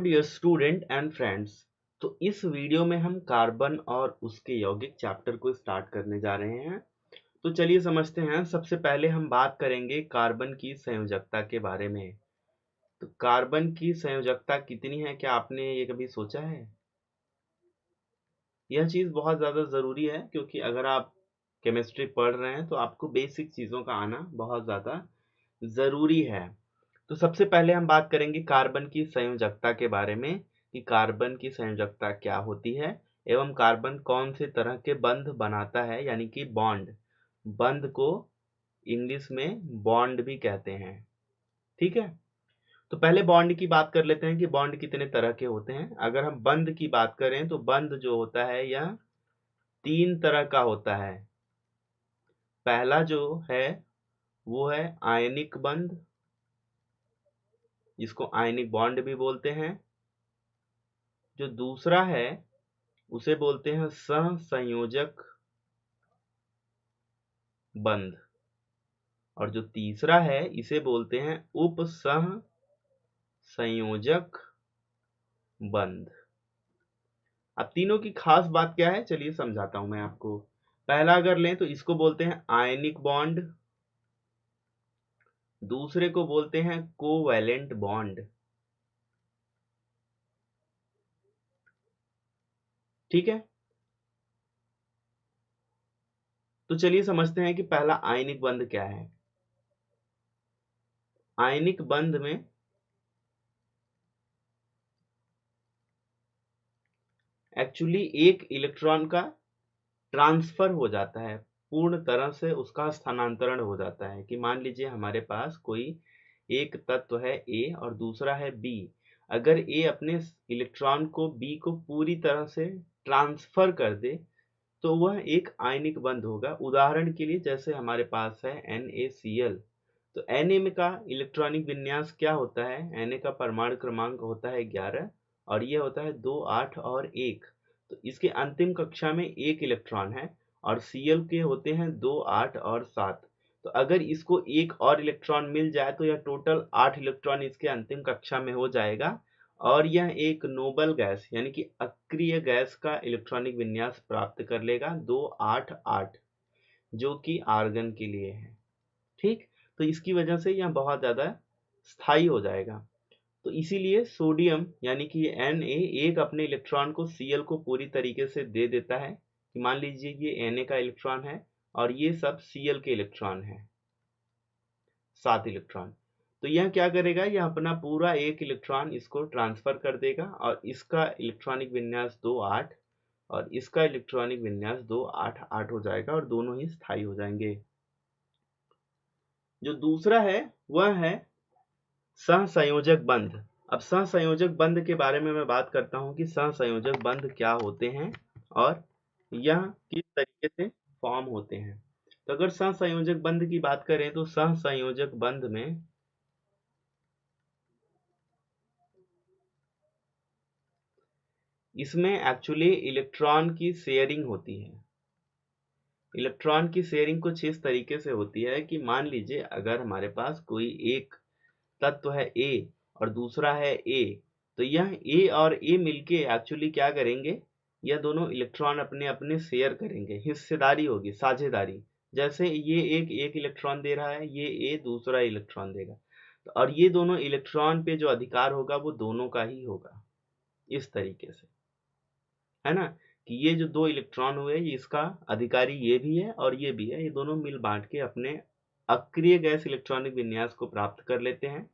Dear student and friends. तो इस video में हम कार्बन और उसके यौगिक चैप्टर को स्टार्ट करने जा रहे हैं। तो चलिए समझते हैं। सबसे पहले हम बात करेंगे कार्बन की संयोजकता के बारे में। तो कार्बन की संयोजकता कितनी है, क्या आपने ये कभी सोचा है? यह चीज़ बहुत ज़्यादा ज़रूरी है क्योंकि अगर आप केमिस्ट्री पढ़ रहे हैं तो आपको बेसिक चीज़ों का आना बहुत ज़्यादा ज़रूरी है। तो सबसे पहले हम बात करेंगे कार्बन की संयोजकता के बारे में कि कार्बन की संयोजकता क्या होती है एवं कार्बन कौन से तरह के बंध बनाता है, यानी कि बॉन्ड। बंध को इंग्लिश में बॉन्ड भी कहते हैं। ठीक है, तो पहले बॉन्ड की बात कर लेते हैं कि बॉन्ड कितने तरह के होते हैं। अगर हम बंध की बात करें तो बंध जो होता है यह 3 तरह का होता है। पहला जो है वो है आयनिक बंध, जिसको आयनिक बॉन्ड भी बोलते हैं। जो दूसरा है उसे बोलते हैं सहसंयोजक बंध, और जो तीसरा है इसे बोलते हैं उपसहसंयोजक बंध। अब तीनों की खास बात क्या है, चलिए समझाता हूं मैं आपको। पहला अगर लें तो इसको बोलते हैं आयनिक बॉन्ड, दूसरे को बोलते हैं कोवैलेंट बॉन्ड। ठीक है, तो चलिए समझते हैं कि पहला आयनिक बंध क्या है। आयनिक बंध में एक्चुअली एक इलेक्ट्रॉन का ट्रांसफर हो जाता है, पूर्ण तरह से उसका स्थानांतरण हो जाता है। कि मान लीजिए हमारे पास कोई एक तत्व है ए और दूसरा है बी। अगर ए अपने इलेक्ट्रॉन को बी को पूरी तरह से ट्रांसफर कर दे तो वह एक आयनिक बंध होगा। उदाहरण के लिए जैसे हमारे पास है NaCl। तो Na का इलेक्ट्रॉनिक विन्यास क्या होता है? Na का परमाणु क्रमांक होता है 11 और यह होता है 2, 8 और 1। तो इसके अंतिम कक्षा में एक इलेक्ट्रॉन है और Cl के होते हैं 2, 8 और 7। तो अगर इसको एक और इलेक्ट्रॉन मिल जाए तो यह टोटल 8 इलेक्ट्रॉन इसके अंतिम कक्षा में हो जाएगा और यह एक नोबल गैस यानी कि अक्रिय गैस का इलेक्ट्रॉनिक विन्यास प्राप्त कर लेगा 2, 8, 8, जो कि आर्गन के लिए है। ठीक, तो इसकी वजह से यह बहुत ज़्यादा स्थायी हो जाएगा। तो इसीलिए सोडियम यानी कि Na एक अपने इलेक्ट्रॉन को Cl को पूरी तरीके से दे देता है। कि मान लीजिए ये Na का इलेक्ट्रॉन है और ये सब Cl के इलेक्ट्रॉन है, 7 इलेक्ट्रॉन। तो यह क्या करेगा, यह अपना पूरा एक इलेक्ट्रॉन इसको ट्रांसफर कर देगा और इसका इलेक्ट्रॉनिक विन्यास 2, 8 और इसका इलेक्ट्रॉनिक विन्यास 2, 8, 8 हो जाएगा और दोनों ही स्थायी हो जाएंगे। जो दूसरा है वह है सहसंयोजक बंध। अब सहसंयोजक बंध के बारे में मैं बात करता हूं कि सहसंयोजक बंध क्या होते हैं और यह किस तरीके से फॉर्म होते हैं। तो अगर सहसंयोजक बंध की बात करें तो सहसंयोजक बंध में इसमें एक्चुअली इलेक्ट्रॉन की शेयरिंग होती है। इलेक्ट्रॉन की शेयरिंग कुछ इस तरीके से होती है कि मान लीजिए अगर हमारे पास कोई एक तत्व है ए और दूसरा है ए, तो यह ए और ए मिलके एक्चुअली क्या करेंगे, यह दोनों इलेक्ट्रॉन अपने अपने शेयर करेंगे, हिस्सेदारी होगी, साझेदारी। जैसे ये एक इलेक्ट्रॉन दे रहा है, ये ए दूसरा इलेक्ट्रॉन देगा, तो और ये दोनों इलेक्ट्रॉन पे जो अधिकार होगा वो दोनों का ही होगा। इस तरीके से, है ना, कि ये जो 2 इलेक्ट्रॉन हुए ये इसका अधिकारी ये भी है और ये भी है, ये दोनों मिल बांट के अपने अक्रिय गैस इलेक्ट्रॉनिक विन्यास को प्राप्त कर लेते हैं।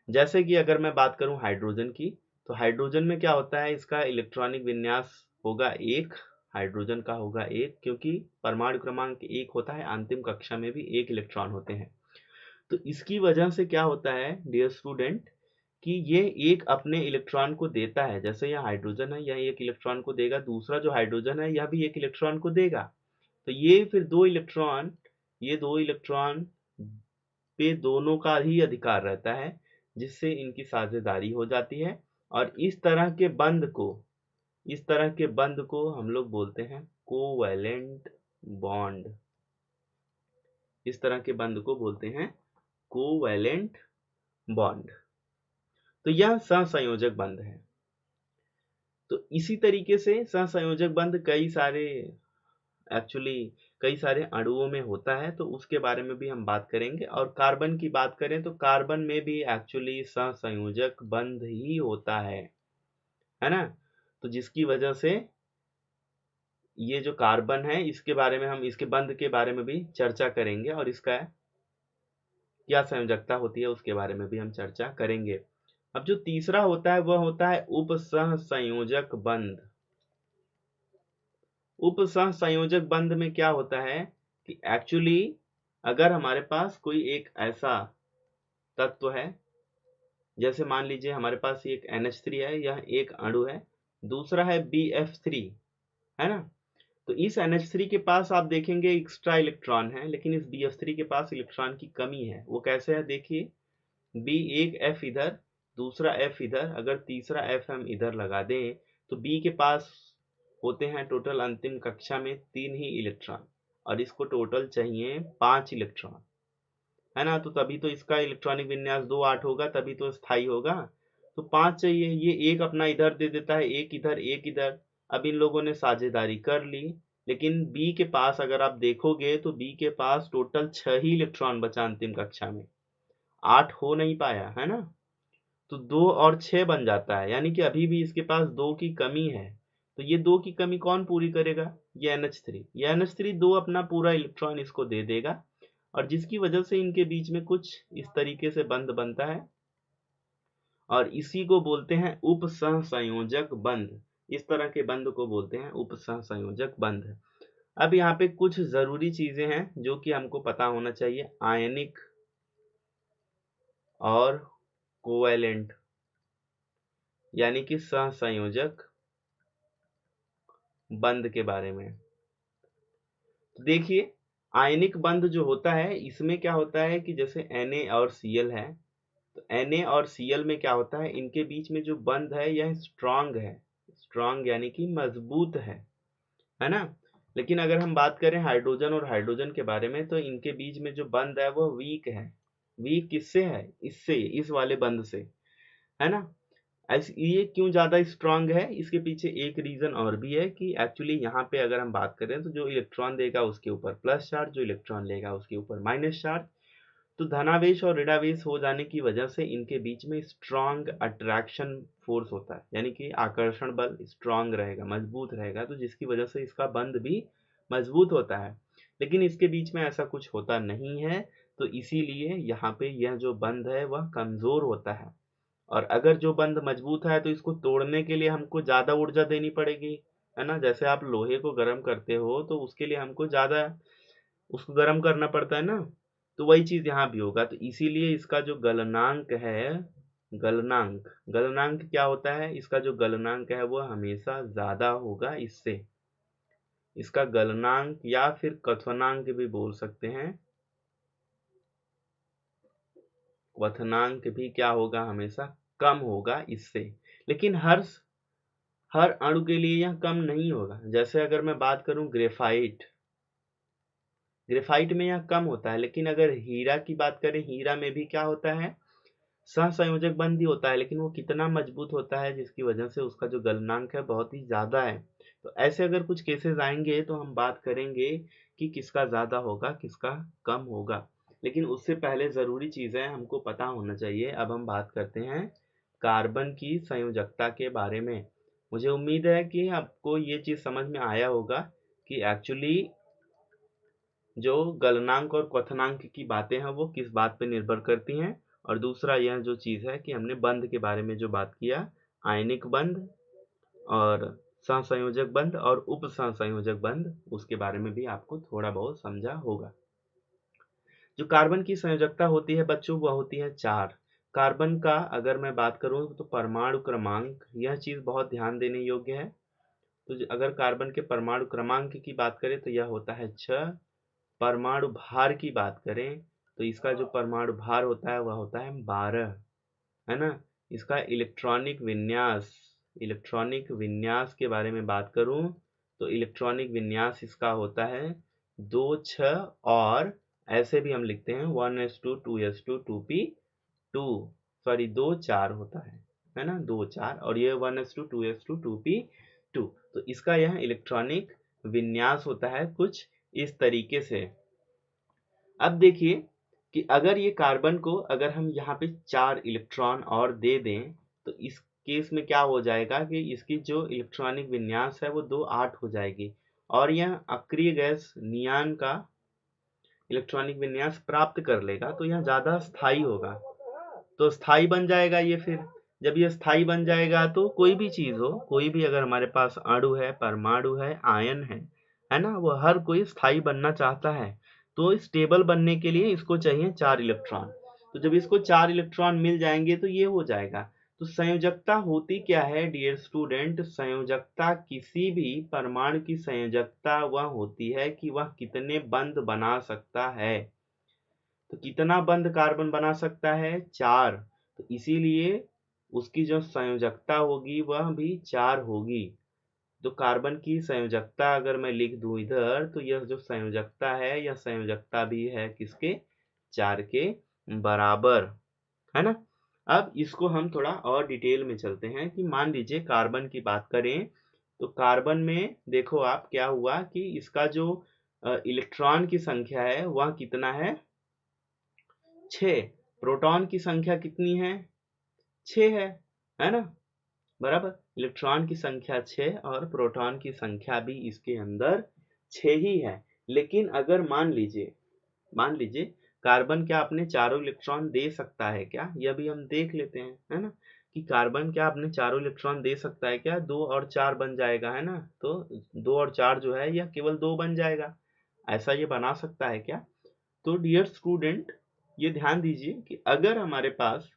जैसे कि अगर मैं बात करूं हाइड्रोजन की, तो हाइड्रोजन में क्या होता है, इसका इलेक्ट्रॉनिक विन्यास होगा 1, हाइड्रोजन का होगा 1 क्योंकि परमाणु क्रमांक 1 होता है, अंतिम कक्षा में भी 1 इलेक्ट्रॉन होते हैं। तो इसकी वजह से क्या होता है डियर स्टूडेंट कि ये एक अपने इलेक्ट्रॉन को देता है। जैसे यह हाइड्रोजन है, यह एक इलेक्ट्रॉन को देगा, दूसरा जो हाइड्रोजन है यह भी एक इलेक्ट्रॉन को देगा। तो ये फिर 2 इलेक्ट्रॉन, ये 2 इलेक्ट्रॉन पे दोनों का ही अधिकार रहता है, जिससे इनकी साझेदारी हो जाती है। और इस तरह के बंध को हम लोग बोलते हैं कोवैलेंट बॉन्ड। इस तरह के बंध को बोलते हैं कोवैलेंट बॉन्ड। तो यह सहसंयोजक बंध है। तो इसी तरीके से सहसंयोजक बंध कई सारे अणुओं में होता है, तो उसके बारे में भी हम बात करेंगे। और कार्बन की बात करें तो कार्बन में भी एक्चुअली सहसंयोजक बंध ही होता है ना। तो जिसकी वजह से ये जो कार्बन है इसके बारे में हम इसके बंध के बारे में भी चर्चा करेंगे, और इसका क्या संयोजकता होती है उसके बारे में भी हम चर्चा करेंगे। अब जो तीसरा होता है वह होता है उपसहसंयोजक बंध। उपसहसंयोजक बंध में क्या होता है कि एक्चुअली अगर हमारे पास कोई एक ऐसा तत्व है, जैसे मान लीजिए हमारे पास एक NH3 है, यह एक अणु है, दूसरा है BF3, है ना। तो इस NH3 के पास आप देखेंगे एक्स्ट्रा इलेक्ट्रॉन है, लेकिन इस BF3 के पास इलेक्ट्रॉन की कमी है। वो कैसे है देखिए, B एक F इधर, दूसरा F इधर, अगर तीसरा F हम इधर लगा दें तो B के पास होते हैं टोटल अंतिम कक्षा में 3 ही इलेक्ट्रॉन, और इसको टोटल चाहिए 5 इलेक्ट्रॉन, है ना। तो तभी तो इसका इलेक्ट्रॉनिक विन्यास 2 8 होगा, तभी तो स्थायी होगा। तो 5 चाहिए, ये एक अपना इधर दे देता है, एक इधर एक इधर। अब इन लोगों ने साझेदारी कर ली, लेकिन बी के पास अगर आप देखोगे तो बी के पास टोटल 6 ही इलेक्ट्रॉन बचा अंतिम कक्षा में, 8 हो नहीं पाया, है ना। तो 2 और 6 बन जाता है, यानी कि अभी भी इसके पास 2 की कमी है। तो ये 2 की कमी कौन पूरी करेगा, ये NH3। ये NH3 2 अपना पूरा इलेक्ट्रॉन इसको दे देगा, और जिसकी वजह से इनके बीच में कुछ इस तरीके से बंध बनता है, और इसी को बोलते हैं उपसहसंयोजक बंध। इस तरह के बंध को बोलते हैं उपसहसंयोजक बंध। अब यहाँ पे कुछ जरूरी चीजें हैं जो कि हमको पता होना चाहिए आयनिक और कोवैलेंट, यानी कि सहसंयोजक बंध के बारे में। तो देखिए, आयनिक बंध जो होता है इसमें क्या होता है कि जैसे Na और Cl है, तो Na और Cl में क्या होता है, इनके बीच में जो बंध है यह स्ट्रांग है, स्ट्रांग यानी कि मजबूत है ना। लेकिन अगर हम बात करें हाइड्रोजन और हाइड्रोजन के बारे में, तो इनके बीच में जो बंध है वह वीक है। वीक किससे है, इससे, इस वाले बंध से, है ना। ऐसे ये क्यों ज्यादा स्ट्रांग है, इसके पीछे एक रीजन और भी है कि एक्चुअली यहाँ पे अगर हम बात करें तो जो इलेक्ट्रॉन देगा उसके ऊपर प्लस चार्ज, जो इलेक्ट्रॉन लेगा उसके ऊपर माइनस चार्ज। तो धनावेश और ऋणावेश हो जाने की वजह से इनके बीच में स्ट्रांग अट्रैक्शन फोर्स होता है, यानी कि आकर्षण बल स्ट्रांग रहेगा, मजबूत रहेगा, तो जिसकी वजह से इसका बंध भी मजबूत होता है। लेकिन इसके बीच में ऐसा कुछ होता नहीं है, तो इसीलिए यहाँ पे यह जो बंध है वह कमजोर होता है। और अगर जो बंध मजबूत है तो इसको तोड़ने के लिए हमको ज्यादा ऊर्जा देनी पड़ेगी, है ना। जैसे आप लोहे को गर्म करते हो तो उसके लिए हमको ज्यादा उसको गर्म करना पड़ता है ना। तो वही चीज यहाँ भी होगा, तो इसीलिए इसका जो गलनांक है, गलनांक क्या होता है, इसका जो गलनांक है वो हमेशा ज्यादा होगा इससे। इसका गलनांक या फिर क्वथनांक भी बोल सकते हैं, क्वथनांक भी क्या होगा, हमेशा कम होगा इससे। लेकिन हर अणु के लिए यह कम नहीं होगा। जैसे अगर मैं बात करूं ग्रेफाइट में यह कम होता है, लेकिन अगर हीरा की बात करें, हीरा में भी क्या होता है, सहसंयोजक बंध ही होता है, लेकिन वो कितना मजबूत होता है जिसकी वजह से उसका जो गलनांक है बहुत ही ज्यादा है। तो ऐसे अगर कुछ केसेस आएंगे तो हम बात करेंगे कि किसका ज्यादा होगा किसका कम होगा। लेकिन उससे पहले जरूरी चीजें हमको पता होना चाहिए। अब हम बात करते हैं कार्बन की संयोजकता के बारे में। मुझे उम्मीद है कि आपको ये चीज समझ में आया होगा कि एक्चुअली जो गलनांक और क्वथनांक की बातें हैं वो किस बात पे निर्भर करती हैं। और दूसरा यह जो चीज है कि हमने बंध के बारे में जो बात किया, आयनिक बंध और सहसंयोजक बंध और उप सहसंयोजक बंध, उसके बारे में भी आपको थोड़ा बहुत समझा होगा। जो कार्बन की संयोजकता होती है बच्चों वह होती है 4। कार्बन का अगर मैं बात करूं तो परमाणु क्रमांक, यह चीज बहुत ध्यान देने योग्य है। तो अगर कार्बन के परमाणु क्रमांक की बात करें तो यह होता है 6। परमाणु भार की बात करें तो इसका जो परमाणु भार होता है वह होता है 12, है ना। इसका इलेक्ट्रॉनिक विन्यास के बारे में बात करूं तो इलेक्ट्रॉनिक विन्यास इसका होता है 2 6, और ऐसे भी हम लिखते हैं 1s2 2s2 2p2, सॉरी 2 4 होता है ना, 2 4, और ये 1s2 2s2 2p2। तो इसका यह इलेक्ट्रॉनिक विन्यास होता है कुछ इस तरीके से। अब देखिए कि अगर ये कार्बन को अगर हम यहाँ पे 4 इलेक्ट्रॉन और दे दें तो इस केस में क्या हो जाएगा कि इसकी जो इलेक्ट्रॉनिक विन्यास है वो 2 8 हो जाएगी, और यह अक्रिय गैस नियान का इलेक्ट्रॉनिक विन्यास प्राप्त कर लेगा, तो यह ज्यादा स्थायी होगा। तो स्थायी बन जाएगा ये। फिर जब ये स्थायी बन जाएगा तो कोई भी चीज हो, कोई भी अगर हमारे पास अणु है, परमाणु है, आयन है ना, वो हर कोई स्थायी बनना चाहता है। तो स्टेबल बनने के लिए इसको चाहिए 4 इलेक्ट्रॉन। तो जब इसको 4 इलेक्ट्रॉन मिल जाएंगे तो ये हो जाएगा। तो संयोजकता होती क्या है डियर स्टूडेंट? संयोजकता किसी भी परमाणु की संयोजकता वह होती है कि वह कितने बंध बना सकता है। तो कितना बंध कार्बन बना सकता है? 4। तो इसीलिए उसकी जो संयोजकता होगी वह भी 4 होगी। तो कार्बन की संयोजकता अगर मैं लिख दूं इधर, तो यह जो संयोजकता है यह संयोजकता भी है किसके? 4 के बराबर, है ना। अब इसको हम थोड़ा और डिटेल में चलते हैं कि मान लीजिए कार्बन की बात करें तो कार्बन में देखो आप क्या हुआ कि इसका जो इलेक्ट्रॉन की संख्या है वह कितना है? 6। प्रोटॉन की संख्या कितनी है? 6 है ना, बराबर। इलेक्ट्रॉन की संख्या 6 और प्रोटॉन की संख्या भी इसके अंदर 6 ही है। लेकिन अगर मान लीजिए कार्बन क्या अपने चारों इलेक्ट्रॉन दे सकता है क्या? यह भी हम देख लेते हैं, है ना, कि कार्बन क्या अपने चारों इलेक्ट्रॉन दे सकता है क्या? 2 और 4 बन जाएगा, है ना। तो 2 और 4 जो है यह केवल 2 बन जाएगा। ऐसा ये बना सकता है क्या? तो डियर स्टूडेंट ये ध्यान दीजिए कि अगर हमारे पास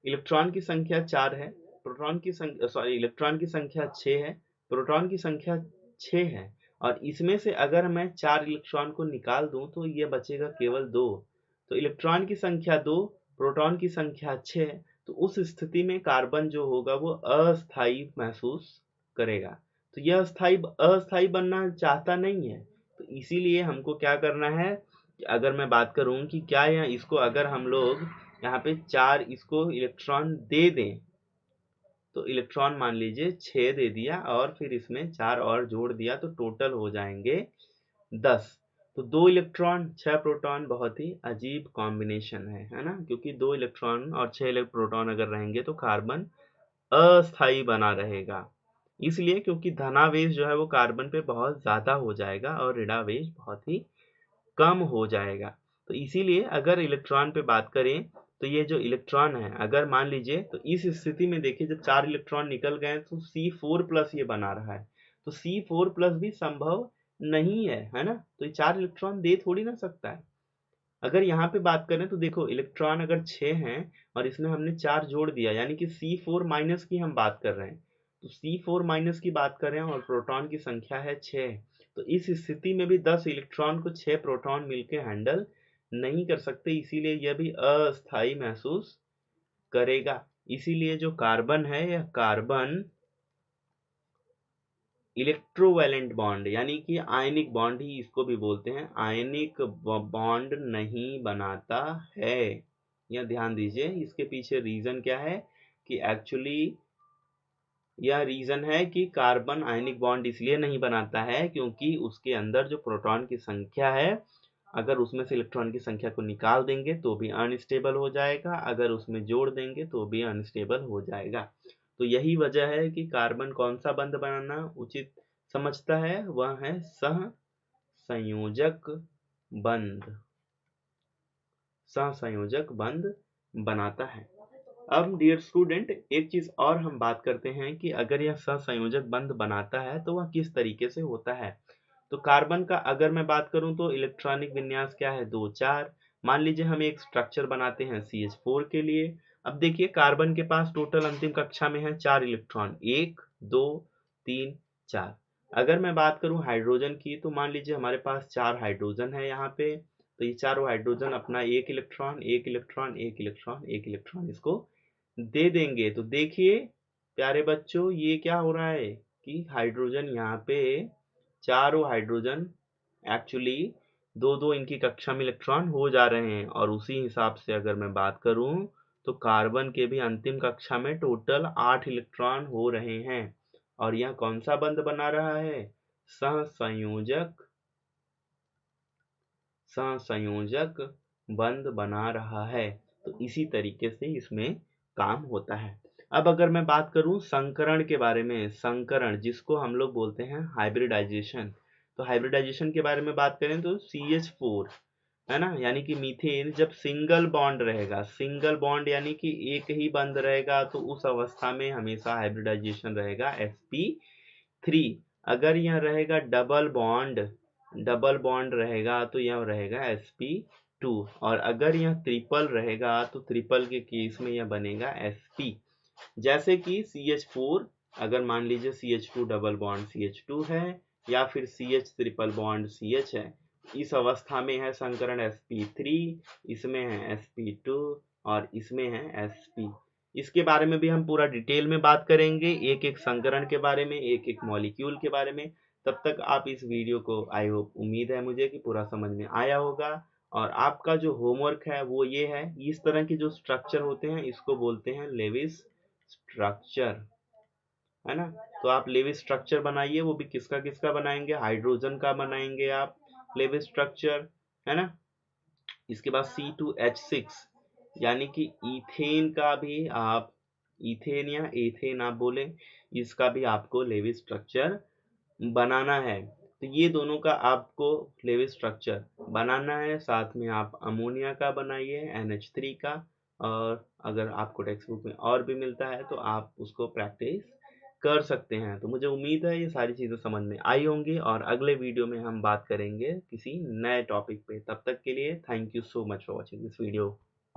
इलेक्ट्रॉन की संख्या 4 है, प्रोटॉन की संख्या इलेक्ट्रॉन की संख्या 6 है, प्रोटॉन की संख्या 6 है, और इसमें से अगर मैं 4 इलेक्ट्रॉन को निकाल दूं तो ये बचेगा केवल 2। तो इलेक्ट्रॉन की संख्या 2, प्रोटॉन की संख्या 6, तो उस स्थिति में कार्बन जो होगा वो अस्थायी महसूस करेगा। तो यह अस्थायी बनना चाहता नहीं है। तो इसीलिए हमको क्या करना है कि अगर मैं बात करूं कि क्या यह इसको अगर हम लोग यहाँ पे 4 इसको इलेक्ट्रॉन दे दें, तो इलेक्ट्रॉन मान लीजिए 6 दे दिया और फिर इसमें 4 और जोड़ दिया तो टोटल हो जाएंगे 10। तो 2 इलेक्ट्रॉन 6 प्रोटॉन बहुत ही अजीब कॉम्बिनेशन है ना, क्योंकि 2 इलेक्ट्रॉन और 6 प्रोटॉन अगर रहेंगे तो कार्बन अस्थायी बना रहेगा। इसलिए क्योंकि धनावेश जो है वो कार्बन पे बहुत ज्यादा हो जाएगा और ऋणावेश बहुत ही कम हो जाएगा। तो इसीलिए अगर इलेक्ट्रॉन पे बात करें तो ये जो इलेक्ट्रॉन है अगर मान लीजिए, तो इस स्थिति में देखिए जब 4 इलेक्ट्रॉन निकल गए तो C4+ ये बना रहा है। तो C4+ भी संभव नहीं है ना। तो ये 4 इलेक्ट्रॉन दे थोड़ी ना सकता है। अगर यहाँ पे बात करें तो देखो इलेक्ट्रॉन अगर 6 हैं और इसमें हमने 4 जोड़ दिया यानी कि C4- की हम बात कर रहे हैं। तो C4- की बात कर रहे हैं और प्रोटॉन की संख्या है 6। तो इस स्थिति में भी 10 इलेक्ट्रॉन को 6 प्रोटॉन मिलके हैंडल नहीं कर सकते, इसीलिए यह भी अस्थायी महसूस करेगा। इसीलिए जो कार्बन है यह कार्बन इलेक्ट्रोवैलेंट बॉन्ड यानी कि आयनिक बॉन्ड ही इसको भी बोलते हैं, आयनिक बॉन्ड नहीं बनाता है। यह ध्यान दीजिए। इसके पीछे रीजन क्या है कि एक्चुअली यह रीजन है कि कार्बन आयनिक बॉन्ड इसलिए नहीं बनाता है क्योंकि उसके अंदर जो प्रोटॉन की संख्या है अगर उसमें से इलेक्ट्रॉन की संख्या को निकाल देंगे तो भी अनस्टेबल हो जाएगा, अगर उसमें जोड़ देंगे तो भी अनस्टेबल हो जाएगा। तो यही वजह है कि कार्बन कौन सा बंध बनाना उचित समझता है, वह है सहसंयोजक बंध। सहसंयोजक बंध बनाता है। अब डियर स्टूडेंट एक चीज और हम बात करते हैं कि अगर यह सहसंयोजक बंध बनाता है तो वह किस तरीके से होता है। तो कार्बन का अगर मैं बात करूं तो इलेक्ट्रॉनिक विन्यास क्या है? 2 4। मान लीजिए हम एक स्ट्रक्चर बनाते हैं CH4 के लिए। अब देखिए कार्बन के पास टोटल अंतिम कक्षा में है 4 इलेक्ट्रॉन, 1 2 3 4। अगर मैं बात करूं हाइड्रोजन की तो मान लीजिए हमारे पास 4 हाइड्रोजन है यहाँ पे। तो ये चारों हाइड्रोजन अपना 1 इलेक्ट्रॉन 1 इलेक्ट्रॉन 1 इलेक्ट्रॉन 1 इलेक्ट्रॉन इसको दे देंगे। तो देखिए प्यारे बच्चों ये क्या हो रहा है कि हाइड्रोजन यहाँ पे चारों हाइड्रोजन एक्चुअली 2 2 इनकी कक्षा में इलेक्ट्रॉन हो जा रहे हैं, और उसी हिसाब से अगर मैं बात करूं तो कार्बन के भी अंतिम कक्षा में टोटल 8 इलेक्ट्रॉन हो रहे हैं। और यह कौन सा बंध बना रहा है? सहसंयोजक बंध बना रहा है। तो इसी तरीके से इसमें काम होता है। अब अगर मैं बात करूं संकरण के बारे में, संकरण जिसको हम लोग बोलते हैं हाइब्रिडाइजेशन, तो हाइब्रिडाइजेशन के बारे में बात करें तो CH4 है ना, यानी कि मीथेन जब सिंगल बॉन्ड रहेगा, सिंगल बॉन्ड यानी कि एक ही बंध रहेगा, तो उस अवस्था में हमेशा हाइब्रिडाइजेशन रहेगा sp3। अगर यह रहेगा डबल बॉन्ड रहेगा तो यह रहेगा sp2। और अगर यह ट्रिपल रहेगा तो ट्रिपल के केस में यह बनेगा sp। जैसे कि CH4 अगर मान लीजिए CH2 डबल बॉन्ड CH2 है, या फिर CH ट्रिपल बॉन्ड CH है, इस अवस्था में है संकरण sp3, इसमें है sp2 और इसमें है sp। इसके बारे में भी हम पूरा डिटेल में बात करेंगे, एक एक संकरण के बारे में, एक एक मॉलिक्यूल के बारे में। तब तक आप इस वीडियो को, आई होप, उम्मीद है मुझे कि पूरा समझ में आया होगा। और आपका जो होमवर्क है वो ये है, इस तरह के जो स्ट्रक्चर होते हैं इसको बोलते हैं लेविस स्ट्रक्चर, है ना। तो आप लेविस स्ट्रक्चर बनाइए, वो भी किसका किसका बनाएंगे? हाइड्रोजन का बनाएंगे आप लेविस स्ट्रक्चर, है ना। इसके बाद C2H6 यानी कि इथेन का भी आप, इथेन या एथेन आप बोले, इसका भी आपको लेविस स्ट्रक्चर बनाना है। तो ये दोनों का आपको लेविस स्ट्रक्चर बनाना है। साथ में आप अमोनिया का बनाइए NH3 का। और अगर आपको टेक्स्ट बुक में और भी मिलता है तो आप उसको प्रैक्टिस कर सकते हैं। तो मुझे उम्मीद है ये सारी चीज़ें समझ में आई होंगी, और अगले वीडियो में हम बात करेंगे किसी नए टॉपिक पे। तब तक के लिए thank you so much for watching this video.